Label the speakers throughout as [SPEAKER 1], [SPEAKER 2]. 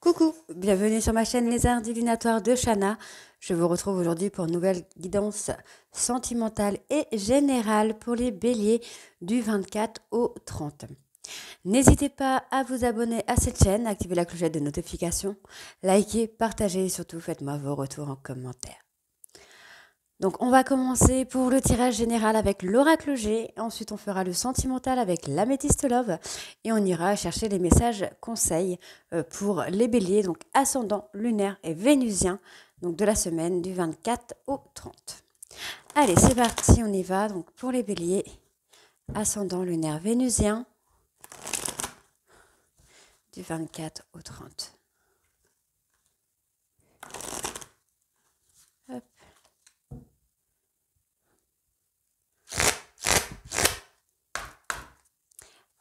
[SPEAKER 1] Coucou, bienvenue sur ma chaîne Les Arts Divinatoires de Shana. Je vous retrouve aujourd'hui pour une nouvelle guidance sentimentale et générale pour les béliers du 24 au 30. N'hésitez pas à vous abonner à cette chaîne, activer la clochette de notification, liker, partager et surtout faites-moi vos retours en commentaire. Donc on va commencer pour le tirage général avec l'oracle G, ensuite on fera le sentimental avec l'améthyste love et on ira chercher les messages conseils pour les béliers, donc ascendant, lunaire et vénusien, donc de la semaine du 24 au 30. Allez c'est parti, on y va, donc pour les béliers, ascendant, lunaire, vénusien, du 24 au 30. Hop.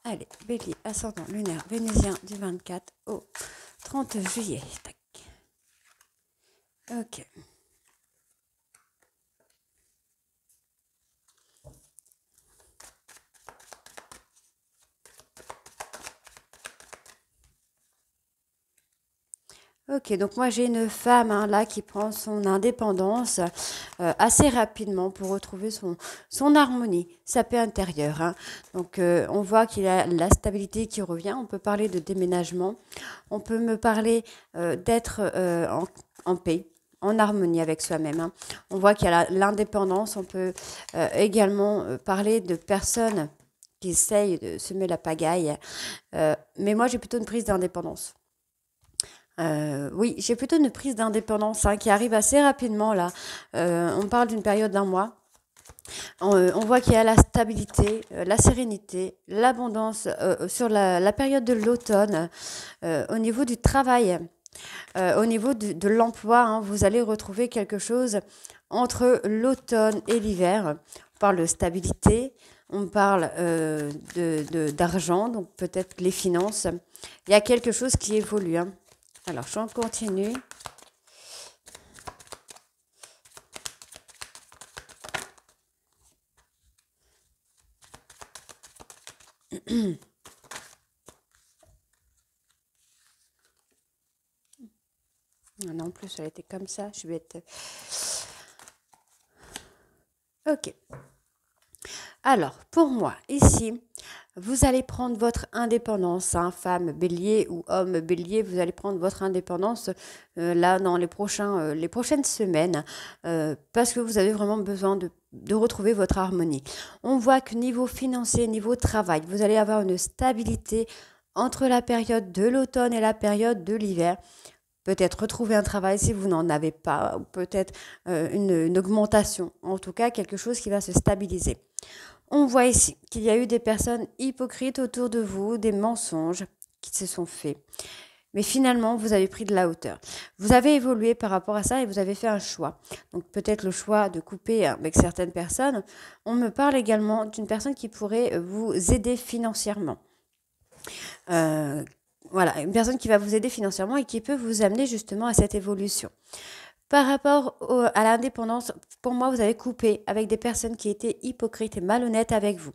[SPEAKER 1] Allez, bélier, ascendant, lunaire, vénusien du 24 au 30 juillet. Tac. Ok. Ok, donc moi j'ai une femme là qui prend son indépendance assez rapidement pour retrouver son harmonie, sa paix intérieure. Donc on voit qu'il y a la stabilité qui revient. On peut parler de déménagement. On peut me parler d'être en paix, en harmonie avec soi-même. On voit qu'il y a l'indépendance. On peut également parler de personnes qui essayent de semer la pagaille. Mais moi j'ai plutôt une prise d'indépendance. Oui, j'ai plutôt une prise d'indépendance qui arrive assez rapidement là. On parle d'une période d'un mois. On voit qu'il y a la stabilité, la sérénité, l'abondance sur la période de l'automne. Au niveau du travail, au niveau de l'emploi, vous allez retrouver quelque chose entre l'automne et l'hiver. On parle de stabilité, on parle d'argent, donc peut-être les finances. Il y a quelque chose qui évolue. Alors, je continue. Non, en plus, elle était comme ça. Je vais être... Ok. Alors, pour moi, ici, vous allez prendre votre indépendance, femme bélier ou homme bélier, vous allez prendre votre indépendance là dans les prochaines semaines parce que vous avez vraiment besoin de retrouver votre harmonie. On voit que niveau financier, niveau travail, vous allez avoir une stabilité entre la période de l'automne et la période de l'hiver. Peut-être retrouver un travail si vous n'en avez pas, ou peut-être une augmentation, en tout cas quelque chose qui va se stabiliser. On voit ici qu'il y a eu des personnes hypocrites autour de vous, des mensonges qui se sont faits. Mais finalement, vous avez pris de la hauteur. Vous avez évolué par rapport à ça et vous avez fait un choix. Donc peut-être le choix de couper avec certaines personnes. On me parle également d'une personne qui pourrait vous aider financièrement. Euh, voilà, une personne qui va vous aider financièrement et qui peut vous amener justement à cette évolution. Par rapport à l'indépendance, pour moi, vous avez coupé avec des personnes qui étaient hypocrites et malhonnêtes avec vous.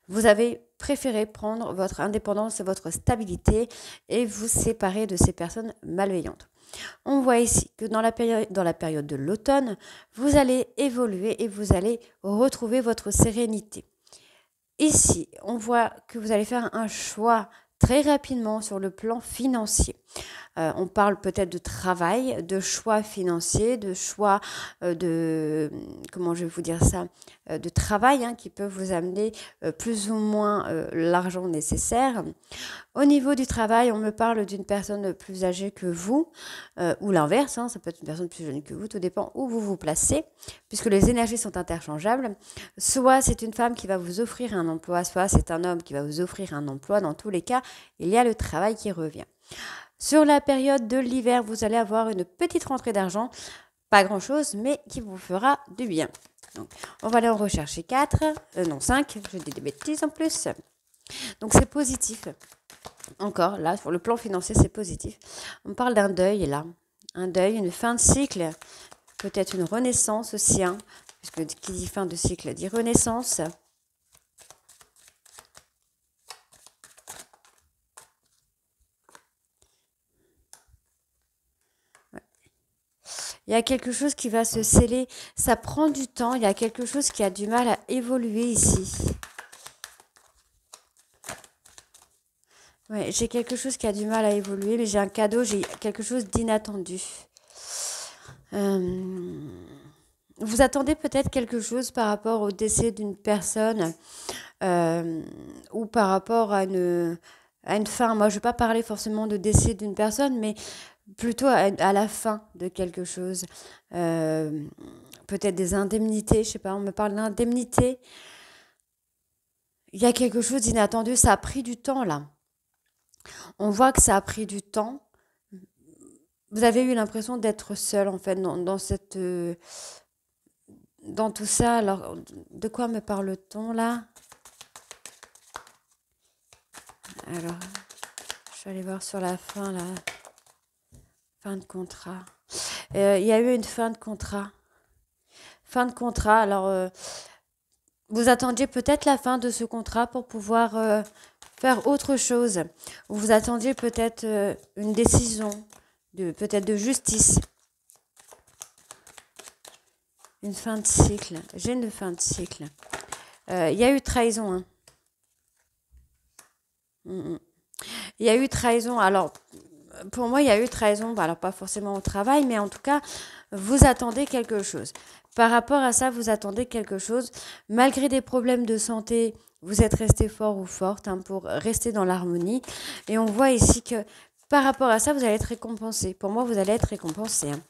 [SPEAKER 1] Vous avez préféré prendre votre indépendance et votre stabilité et vous séparer de ces personnes malveillantes. On voit ici que dans la période de l'automne, vous allez évoluer et vous allez retrouver votre sérénité. Ici, on voit que vous allez faire un choix très rapidement sur le plan financier. On parle peut-être de travail, de choix financiers, de choix comment je vais vous dire ça, de travail qui peut vous amener plus ou moins l'argent nécessaire. Au niveau du travail, on me parle d'une personne plus âgée que vous, ou l'inverse, ça peut être une personne plus jeune que vous, tout dépend où vous vous placez, puisque les énergies sont interchangeables. Soit c'est une femme qui va vous offrir un emploi, soit c'est un homme qui va vous offrir un emploi. Dans tous les cas, il y a le travail qui revient. Sur la période de l'hiver, vous allez avoir une petite rentrée d'argent, pas grand-chose, mais qui vous fera du bien. Donc, on va aller en rechercher 4, non 5, je dis des bêtises en plus. Donc c'est positif. Encore, là, sur le plan financier, c'est positif. On parle d'un deuil, là. Un deuil, une fin de cycle, peut-être une renaissance aussi, puisque qui dit fin de cycle dit renaissance. Il y a quelque chose qui va se sceller. Ça prend du temps. Il y a quelque chose qui a du mal à évoluer ici. Ouais, j'ai quelque chose qui a du mal à évoluer, mais j'ai un cadeau, j'ai quelque chose d'inattendu. Euh, Vous attendez peut-être quelque chose par rapport au décès d'une personne euh, ou par rapport à une fin. Moi, je ne vais pas parler forcément de décès d'une personne, mais plutôt à la fin de quelque chose. Euh, Peut-être des indemnités, je sais pas, on me parle d'indemnités. Il y a quelque chose d'inattendu, ça a pris du temps là. On voit que ça a pris du temps. Vous avez eu l'impression d'être seul en fait dans tout ça. Alors, de quoi me parle-t-on là? Alors, je vais aller voir sur la fin là, fin de contrat. Il y a eu une fin de contrat. Fin de contrat. Alors, vous attendiez peut-être la fin de ce contrat pour pouvoir faire autre chose. Vous attendiez peut-être une décision, peut-être de justice. Une fin de cycle. J'ai une fin de cycle. Il y a eu trahison. Hein. Mm, mm. Il y a eu trahison. Alors, pour moi, il y a eu trahison. Alors, pas forcément au travail, mais en tout cas, vous attendez quelque chose. Par rapport à ça, vous attendez quelque chose. Malgré des problèmes de santé, vous êtes resté fort ou forte hein, pour rester dans l'harmonie. Et on voit ici que par rapport à ça, vous allez être récompensé. Pour moi, vous allez être récompensé. Hein.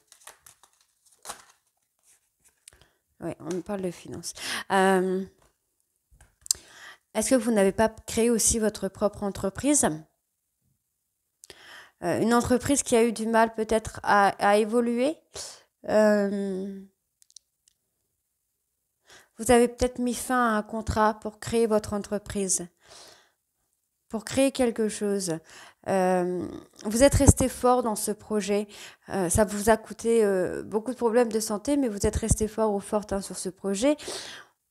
[SPEAKER 1] Oui, on me parle de finances. Est-ce que vous n'avez pas créé aussi votre propre entreprise? Une entreprise qui a eu du mal peut-être à évoluer. Euh, Vous avez peut-être mis fin à un contrat pour créer votre entreprise, pour créer quelque chose. Vous êtes resté fort dans ce projet. Ça vous a coûté beaucoup de problèmes de santé, mais vous êtes resté fort ou forte hein, sur ce projet.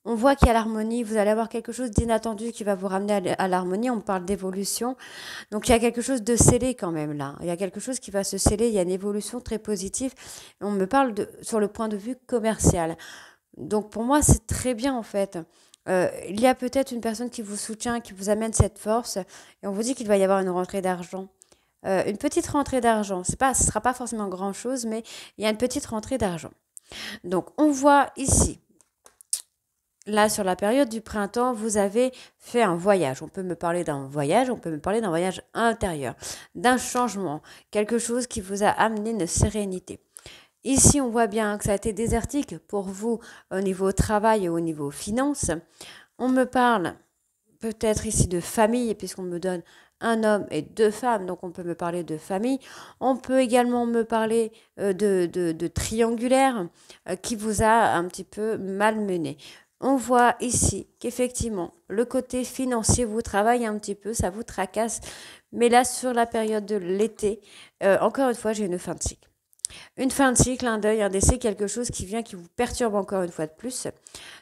[SPEAKER 1] On voit qu'il y a l'harmonie, vous allez avoir quelque chose d'inattendu qui va vous ramener à l'harmonie, on parle d'évolution. Donc il y a quelque chose de scellé quand même là, il y a quelque chose qui va se sceller, il y a une évolution très positive. On me parle sur le point de vue commercial. Donc pour moi c'est très bien en fait. Il y a peut-être une personne qui vous soutient, qui vous amène cette force et on vous dit qu'il va y avoir une rentrée d'argent. Une petite rentrée d'argent, ce ne sera pas forcément grand-chose, mais il y a une petite rentrée d'argent. Donc on voit ici là, sur la période du printemps, vous avez fait un voyage. On peut me parler d'un voyage, on peut me parler d'un voyage intérieur, d'un changement, quelque chose qui vous a amené une sérénité. Ici, on voit bien que ça a été désertique pour vous au niveau travail et au niveau finances. On me parle peut-être ici de famille, puisqu'on me donne un homme et deux femmes, donc on peut me parler de famille. On peut également me parler de triangulaire qui vous a un petit peu malmené. On voit ici qu'effectivement, le côté financier vous travaille un petit peu, ça vous tracasse. Mais là, sur la période de l'été, encore une fois, j'ai une fin de cycle. Une fin de cycle, un deuil, un décès, quelque chose qui vient, qui vous perturbe encore une fois de plus.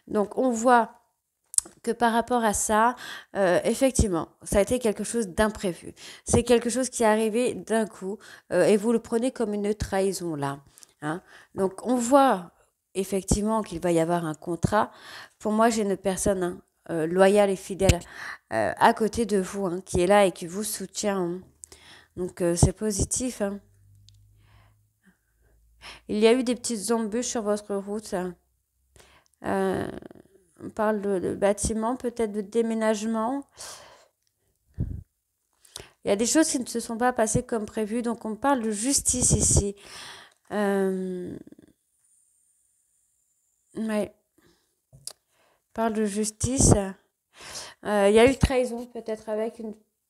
[SPEAKER 1] Donc, on voit que par rapport à ça, effectivement, ça a été quelque chose d'imprévu. C'est quelque chose qui est arrivé d'un coup et vous le prenez comme une trahison là. Hein. Donc, on voit effectivement qu'il va y avoir un contrat. Pour moi, j'ai une personne loyale et fidèle à côté de vous, hein, qui est là et qui vous soutient. Hein. Donc, c'est positif. Hein. Il y a eu des petites embûches sur votre route. Euh, on parle de bâtiment, peut-être de déménagement. Il y a des choses qui ne se sont pas passées comme prévu, donc on parle de justice ici. Ouais, on parle de justice. Il y a eu trahison peut-être avec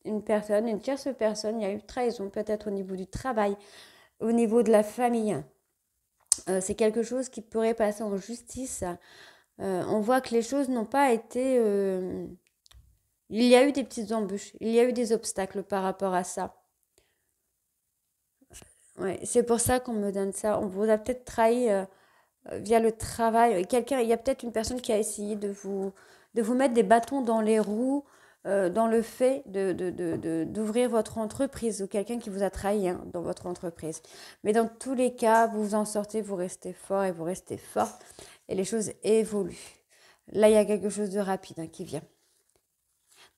[SPEAKER 1] une personne, une tierce personne. Il y a eu trahison peut-être au niveau du travail, au niveau de la famille. C'est quelque chose qui pourrait passer en justice. On voit que les choses n'ont pas été... Il y a eu des petites embûches, il y a eu des obstacles par rapport à ça. Ouais, c'est pour ça qu'on me donne ça. On vous a peut-être trahi via le travail. Il y a peut-être une personne qui a essayé de vous mettre des bâtons dans les roues dans le fait d'ouvrir votre entreprise ou quelqu'un qui vous a trahi hein, dans votre entreprise. Mais dans tous les cas, vous en sortez, vous restez fort et vous restez fort et les choses évoluent. Là, il y a quelque chose de rapide hein, qui vient.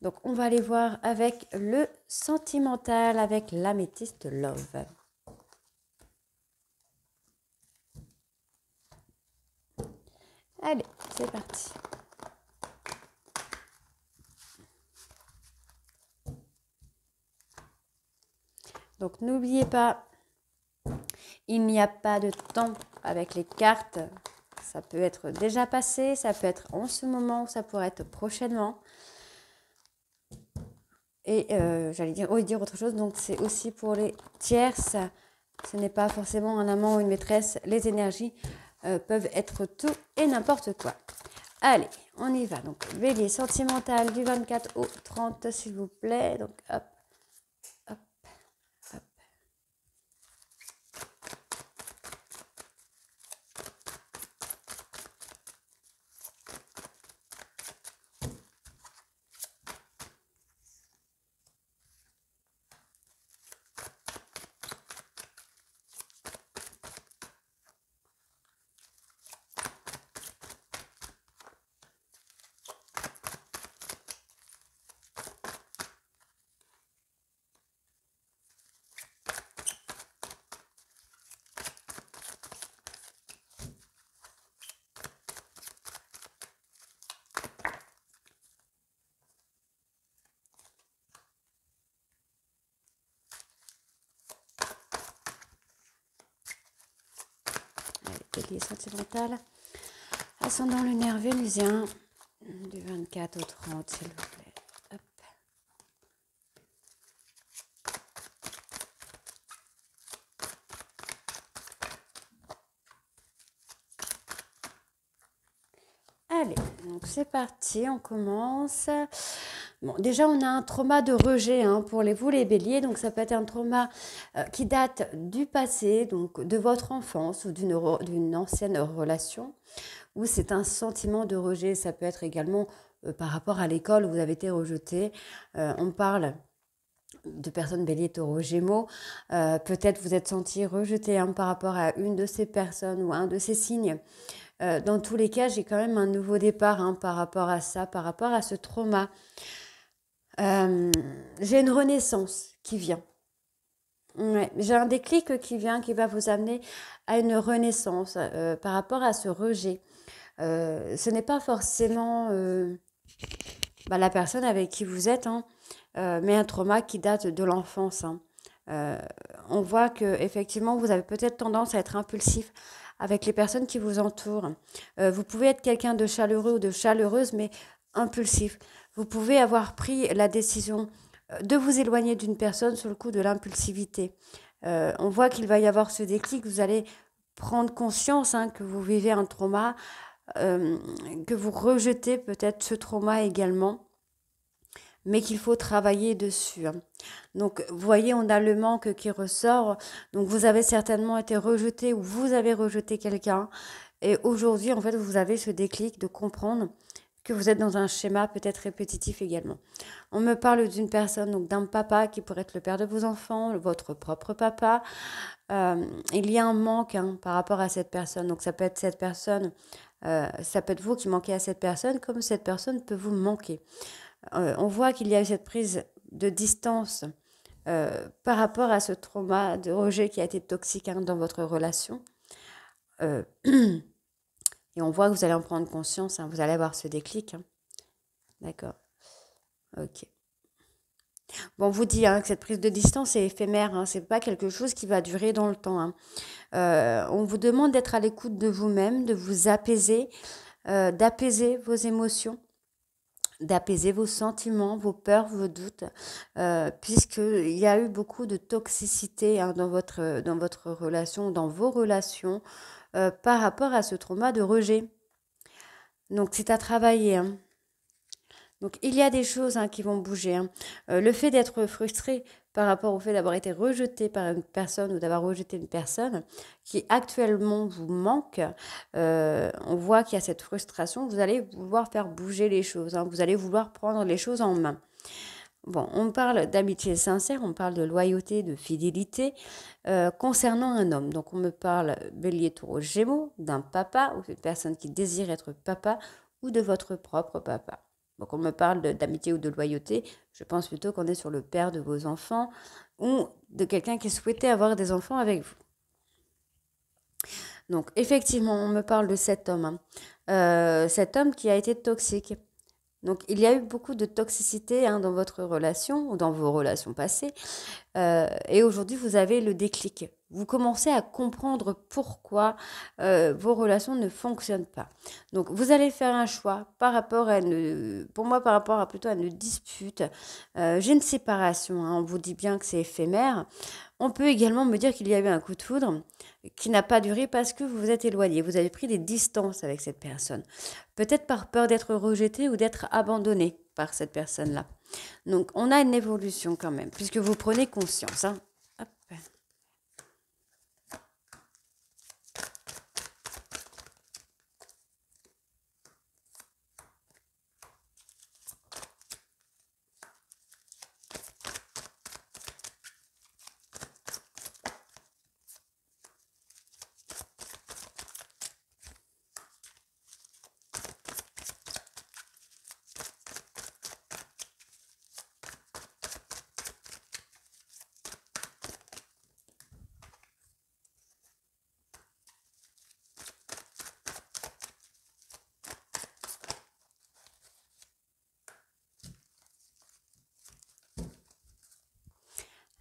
[SPEAKER 1] Donc, on va aller voir avec le sentimental, avec l'améthyste love. Allez, c'est parti. Donc, n'oubliez pas, il n'y a pas de temps avec les cartes. Ça peut être déjà passé, ça peut être en ce moment, ça pourrait être prochainement. Et j'allais dire autre chose, donc c'est aussi pour les tierces. Ce n'est pas forcément un amant ou une maîtresse. Les énergies peuvent être tout et n'importe quoi. Allez, on y va. Donc, bélier sentimental du 24 au 30, s'il vous plaît. Donc, hop, hop, hop. Bélier sentimental. Ascendant lunaire vénusien du 24 au 30, s'il vous plaît. Hop. Allez, donc c'est parti, on commence. Bon, déjà, on a un trauma de rejet hein, pour vous les béliers. Donc, ça peut être un trauma qui date du passé, donc de votre enfance ou d'une ancienne relation, ou c'est un sentiment de rejet. Ça peut être également par rapport à l'école où vous avez été rejeté. On parle de personnes béliers, taureaux, gémeaux. Peut-être vous êtes senti rejeté hein, par rapport à une de ces personnes ou un de ces signes. Dans tous les cas, j'ai quand même un nouveau départ hein, par rapport à ça, par rapport à ce trauma. J'ai une renaissance qui vient. Ouais, j'ai un déclic qui vient, qui va vous amener à une renaissance par rapport à ce rejet. Ce n'est pas forcément la personne avec qui vous êtes, hein, mais un trauma qui date de l'enfance. Hein. On voit que effectivement, vous avez peut-être tendance à être impulsif avec les personnes qui vous entourent. Vous pouvez être quelqu'un de chaleureux ou de chaleureuse, mais impulsif. Vous pouvez avoir pris la décision de vous éloigner d'une personne sur le coup de l'impulsivité. On voit qu'il va y avoir ce déclic, vous allez prendre conscience hein, que vous vivez un trauma, que vous rejetez peut-être ce trauma également, mais qu'il faut travailler dessus. Hein. Donc, vous voyez, on a le manque qui ressort. Donc, vous avez certainement été rejeté ou vous avez rejeté quelqu'un. Et aujourd'hui, en fait, vous avez ce déclic de comprendre que vous êtes dans un schéma peut-être répétitif également. On me parle d'une personne, donc d'un papa qui pourrait être le père de vos enfants, votre propre papa. Il y a un manque hein, par rapport à cette personne. Donc ça peut être cette personne, ça peut être vous qui manquez à cette personne, comme cette personne peut vous manquer. On voit qu'il y a eu cette prise de distance par rapport à ce trauma de rejet qui a été toxique hein, dans votre relation. Et on voit que vous allez en prendre conscience, hein, vous allez avoir ce déclic. Hein. D'accord. Ok. Bon, on vous dit hein, que cette prise de distance est éphémère, hein, c'est pas quelque chose qui va durer dans le temps. Hein. On vous demande d'être à l'écoute de vous-même, de vous apaiser, d'apaiser vos émotions, d'apaiser vos sentiments, vos peurs, vos doutes, puisqu'il y a eu beaucoup de toxicité hein, dans votre relation, dans vos relations, par rapport à ce trauma de rejet. Donc, c'est à travailler. Hein. Donc, il y a des choses hein, qui vont bouger. Hein. Le fait d'être frustré par rapport au fait d'avoir été rejeté par une personne ou d'avoir rejeté une personne qui actuellement vous manque, on voit qu'il y a cette frustration. Vous allez vouloir faire bouger les choses. Hein. Vous allez vouloir prendre les choses en main. Bon, on parle d'amitié sincère, on parle de loyauté, de fidélité concernant un homme. Donc, on me parle bélier, taureau, gémeaux, d'un papa ou d'une personne qui désire être papa ou de votre propre papa. Donc, on me parle d'amitié ou de loyauté. Je pense plutôt qu'on est sur le père de vos enfants ou de quelqu'un qui souhaitait avoir des enfants avec vous. Donc, effectivement, on me parle de cet homme. Cet homme qui a été toxique. Donc, il y a eu beaucoup de toxicité dans votre relation ou dans vos relations passées. Et aujourd'hui, vous avez le déclic. Vous commencez à comprendre pourquoi vos relations ne fonctionnent pas. Donc, vous allez faire un choix par rapport à pour moi, par rapport à plutôt à une dispute. J'ai une séparation. On vous dit bien que c'est éphémère. On peut également me dire qu'il y a eu un coup de foudre qui n'a pas duré parce que vous vous êtes éloigné. Vous avez pris des distances avec cette personne. Peut-être par peur d'être rejeté ou d'être abandonné par cette personne-là. Donc, on a une évolution quand même, puisque vous prenez conscience. Hop.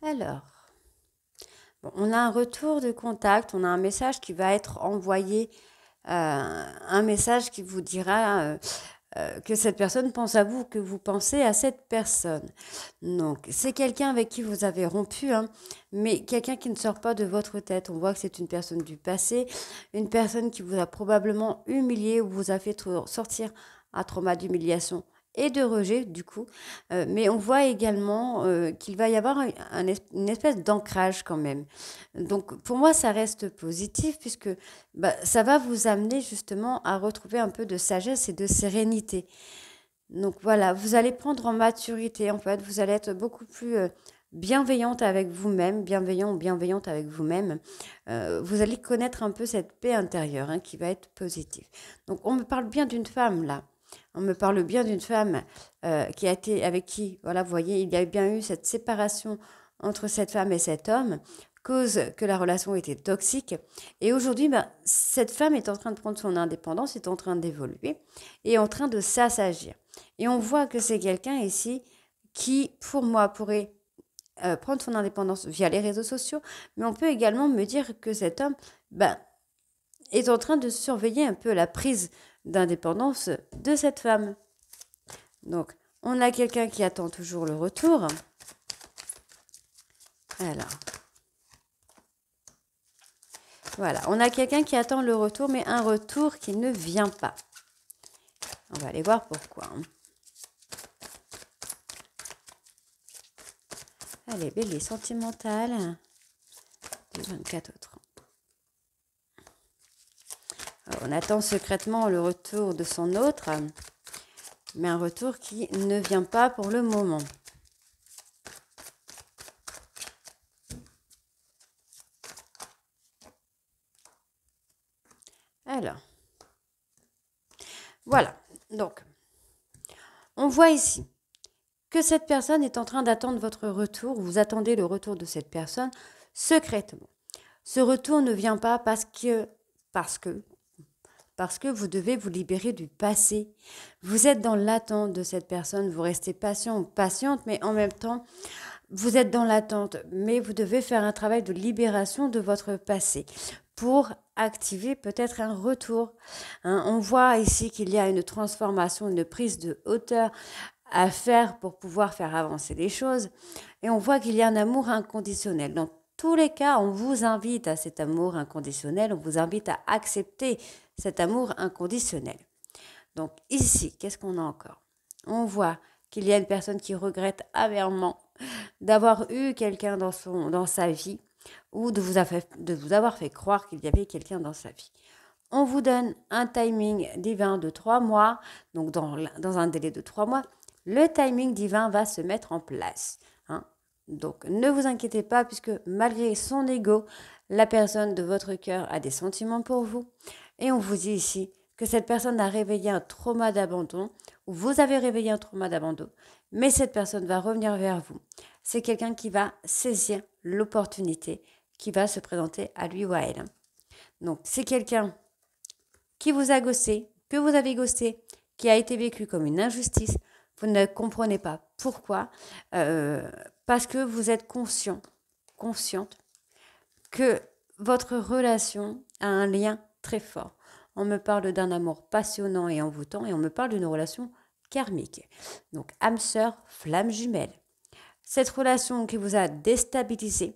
[SPEAKER 1] Alors, bon, on a un retour de contact, on a un message qui va être envoyé, un message qui vous dira que cette personne pense à vous, que vous pensez à cette personne. Donc, c'est quelqu'un avec qui vous avez rompu, mais quelqu'un qui ne sort pas de votre tête. On voit que c'est une personne du passé, une personne qui vous a probablement humilié ou vous a fait sortir un trauma d'humiliation et de rejet, du coup. Mais on voit également qu'il va y avoir une espèce d'ancrage quand même. Donc, pour moi, ça reste positif puisque ça va vous amener justement à retrouver un peu de sagesse et de sérénité. Donc voilà, vous allez prendre en maturité, en fait, vous allez être beaucoup plus bienveillante avec vous-même, bienveillant ou bienveillante avec vous-même. Vous allez connaître un peu cette paix intérieure qui va être positive. Donc on me parle bien d'une femme là. On me parle bien d'une femme qui a été avec qui, voilà, vous voyez, il y a bien eu cette séparation entre cette femme et cet homme, cause que la relation était toxique. Et aujourd'hui, cette femme est en train de prendre son indépendance, est en train d'évoluer et en train de s'assagir. Et on voit que c'est quelqu'un ici qui, pour moi, pourrait prendre son indépendance via les réseaux sociaux, mais on peut également me dire que cet homme est en train de surveiller un peu la prise d'indépendance de cette femme. Donc, on a quelqu'un qui attend toujours le retour. Alors, voilà, on a quelqu'un qui attend le retour, mais un retour qui ne vient pas. On va aller voir pourquoi. Allez, bélier sentimental du 24 au 30. Alors, on attend secrètement le retour de son autre, mais un retour qui ne vient pas pour le moment. Alors, voilà. Donc, on voit ici que cette personne est en train d'attendre votre retour. Vous attendez le retour de cette personne secrètement. Ce retour ne vient pas parce que vous devez vous libérer du passé. Vous êtes dans l'attente de cette personne, vous restez patient ou patiente, mais en même temps, vous êtes dans l'attente. Mais vous devez faire un travail de libération de votre passé pour activer peut-être un retour. On voit ici qu'il y a une transformation, une prise de hauteur à faire pour pouvoir faire avancer les choses. Et on voit qu'il y a un amour inconditionnel. Dans tous les cas, on vous invite à cet amour inconditionnel, on vous invite à accepter cet amour inconditionnel. Donc ici, qu'est-ce qu'on a encore? On voit qu'il y a une personne qui regrette amèrement d'avoir eu quelqu'un dans sa vie ou de vous avoir fait croire qu'il y avait quelqu'un dans sa vie. On vous donne un timing divin de 3 mois, donc dans un délai de 3 mois, Le timing divin va se mettre en place. Hein. Donc, ne vous inquiétez pas, puisque malgré son ego, la personne de votre cœur a des sentiments pour vous. Et on vous dit ici que cette personne a réveillé un trauma d'abandon, ou vous avez réveillé un trauma d'abandon, mais cette personne va revenir vers vous. C'est quelqu'un qui va saisir l'opportunité qui va se présenter à lui ou à elle. Donc, c'est quelqu'un qui vous a ghosté, que vous avez ghosté, qui a été vécu comme une injustice. Vous ne comprenez pas pourquoi. Parce que vous êtes consciente que votre relation a un lien très fort. On me parle d'un amour passionnant et envoûtant et on me parle d'une relation karmique. Donc, âme sœur, flamme jumelle. Cette relation qui vous a déstabilisé,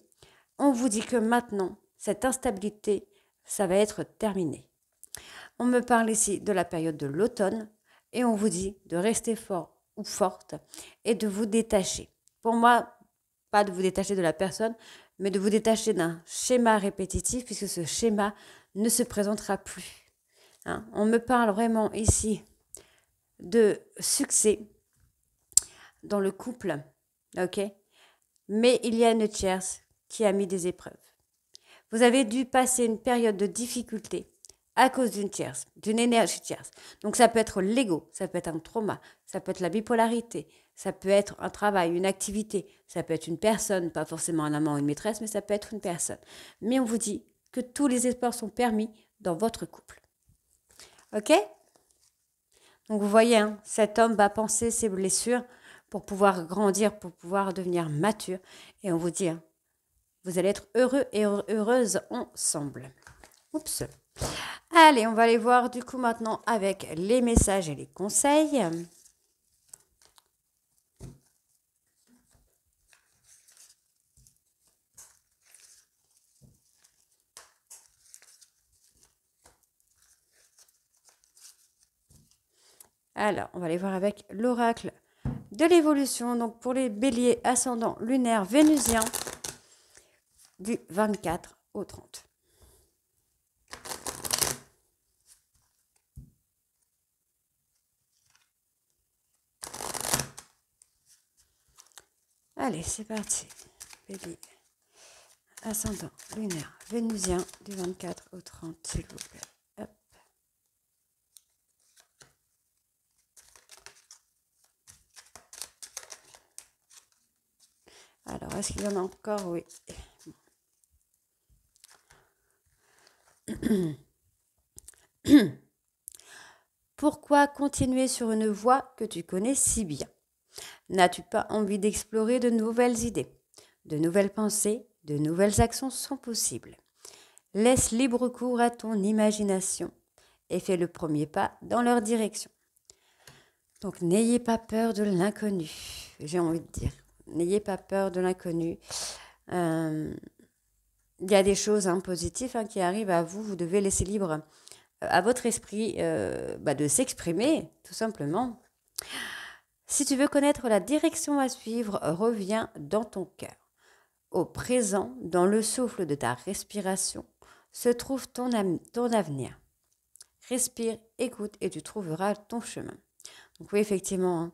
[SPEAKER 1] on vous dit que maintenant, cette instabilité, ça va être terminé. On me parle ici de la période de l'automne et on vous dit de rester fort ou forte et de vous détacher. Pour moi, pas de vous détacher de la personne, mais de vous détacher d'un schéma répétitif puisque ce schéma ne se présentera plus. Hein. On me parle vraiment ici de succès dans le couple, ok? Mais il y a une tierce qui a mis des épreuves. Vous avez dû passer une période de difficulté à cause d'une tierce, d'une énergie tierce. Donc ça peut être l'ego, ça peut être un trauma, ça peut être la bipolarité, ça peut être un travail, une activité, ça peut être une personne, pas forcément un amant ou une maîtresse, mais ça peut être une personne. Mais on vous dit que tous les espoirs sont permis dans votre couple. Ok? Donc vous voyez, hein, cet homme va penser ses blessures pour pouvoir grandir, pour pouvoir devenir mature. Et on vous dit, hein, vous allez être heureux et heureuse ensemble. Oups. Allez, on va aller voir du coup maintenant avec les messages et les conseils. Alors, on va aller voir avec l'oracle de l'évolution. Donc, pour les béliers ascendant lunaire vénusien du 24 au 30. Allez, c'est parti. Bélier ascendant lunaire vénusien du 24 au 30, s'il vous plaît. Hop. Alors, est-ce qu'il y en a encore? Oui. Pourquoi continuer sur une voie que tu connais si bien? N'as-tu pas envie d'explorer de nouvelles idées? De nouvelles pensées, de nouvelles actions sont possibles. Laisse libre cours à ton imagination et fais le premier pas dans leur direction. Donc n'ayez pas peur de l'inconnu, j'ai envie de dire. N'ayez pas peur de l'inconnu. Il y a des choses positives qui arrivent à vous. Vous devez laisser libre à votre esprit de s'exprimer, tout simplement. Si tu veux connaître la direction à suivre, reviens dans ton cœur. Au présent, dans le souffle de ta respiration, se trouve ton avenir. Respire, écoute et tu trouveras ton chemin. Donc oui, effectivement,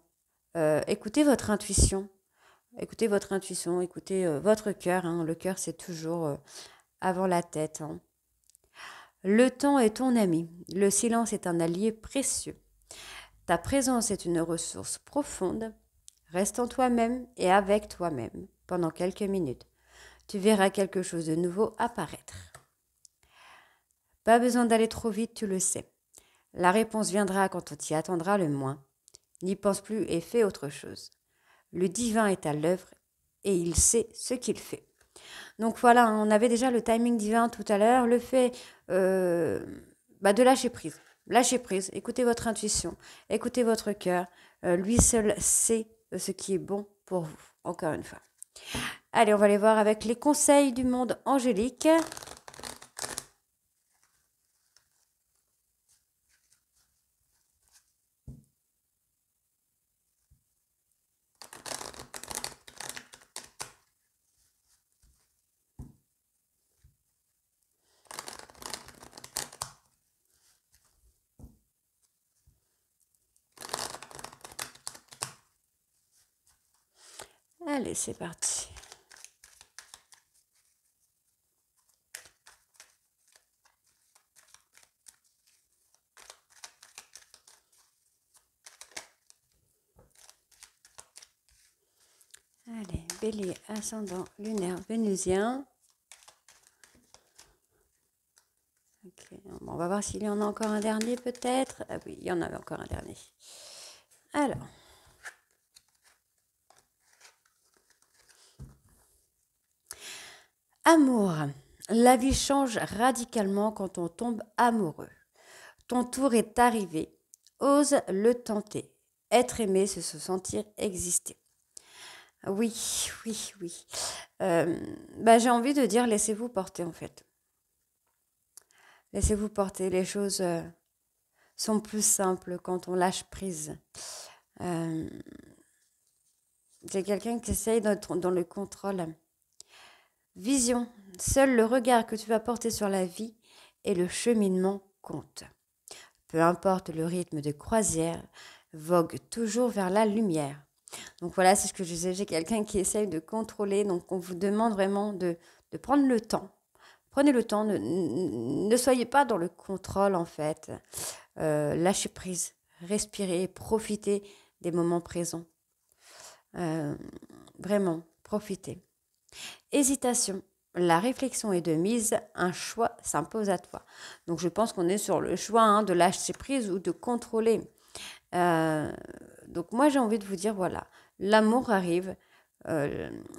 [SPEAKER 1] écoutez votre intuition. Écoutez votre intuition, écoutez votre cœur. Le cœur, c'est toujours avant la tête. Le temps est ton ami. Le silence est un allié précieux. Ta présence est une ressource profonde. Reste en toi-même et avec toi-même pendant quelques minutes. Tu verras quelque chose de nouveau apparaître. Pas besoin d'aller trop vite, tu le sais. La réponse viendra quand on t'y attendra le moins. N'y pense plus et fais autre chose. Le divin est à l'œuvre et il sait ce qu'il fait. Donc voilà, on avait déjà le timing divin tout à l'heure, le fait de lâcher prise. Lâchez prise, écoutez votre intuition, écoutez votre cœur. Lui seul sait ce qui est bon pour vous, encore une fois. Allez, on va aller voir avec les conseils du monde angélique. Allez, c'est parti. Allez, Bélier, ascendant lunaire vénusien. Okay. Bon, on va voir s'il y en a encore un dernier peut-être. Ah oui, il y en avait encore un dernier. Alors. Amour. La vie change radicalement quand on tombe amoureux. Ton tour est arrivé. Ose le tenter. Être aimé, c'est se sentir exister. Oui, oui, oui. J'ai envie de dire laissez-vous porter en fait. Laissez-vous porter. Les choses sont plus simples quand on lâche prise. J'ai quelqu'un qui essaye d'être dans le contrôle. Vision. Seul le regard que tu vas porter sur la vie et le cheminement compte. Peu importe le rythme de croisière, vogue toujours vers la lumière. Donc voilà, c'est ce que je disais. J'ai quelqu'un qui essaye de contrôler. Donc on vous demande vraiment de prendre le temps. Prenez le temps. Ne soyez pas dans le contrôle en fait. Lâchez prise. Respirez. Profitez des moments présents. Vraiment, profitez. Hésitation. La réflexion est de mise, un choix s'impose à toi. Donc je pense qu'on est sur le choix de lâcher prise ou de contrôler. Donc moi j'ai envie de vous dire, voilà, l'amour arrive.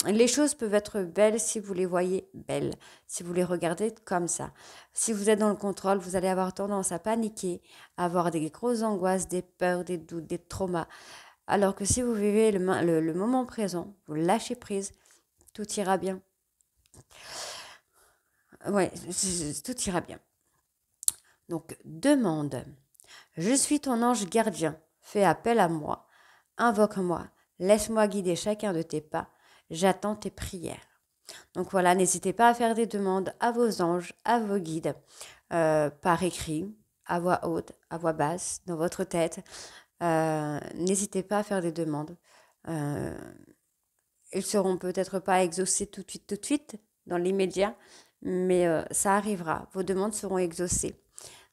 [SPEAKER 1] Les choses peuvent être belles si vous les voyez belles, si vous les regardez comme ça. Si vous êtes dans le contrôle, vous allez avoir tendance à paniquer, à avoir des grosses angoisses, des peurs, des doutes, des traumas. Alors que si vous vivez le moment présent, vous lâchez prise, tout ira bien. Ouais, tout ira bien. Donc, demande. Je suis ton ange gardien. Fais appel à moi. Invoque-moi. Laisse-moi guider chacun de tes pas. J'attends tes prières. Donc voilà, n'hésitez pas à faire des demandes à vos anges, à vos guides, par écrit, à voix haute, à voix basse, dans votre tête. N'hésitez pas à faire des demandes. Ils seront peut-être pas exaucés tout de suite, dans l'immédiat, mais ça arrivera. Vos demandes seront exaucées.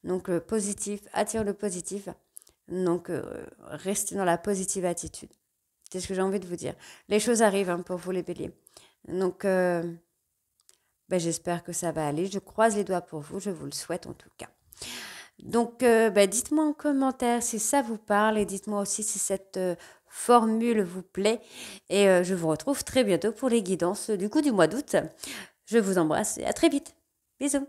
[SPEAKER 1] Donc, le positif attire le positif. Donc, restez dans la positive attitude. C'est ce que j'ai envie de vous dire. Les choses arrivent pour vous, les béliers. Donc, j'espère que ça va aller. Je croise les doigts pour vous. Je vous le souhaite en tout cas. Donc, dites-moi en commentaire si ça vous parle et dites-moi aussi si cette formule vous plaît. Et je vous retrouve très bientôt pour les guidances du mois d'août. Je vous embrasse et à très vite. Bisous.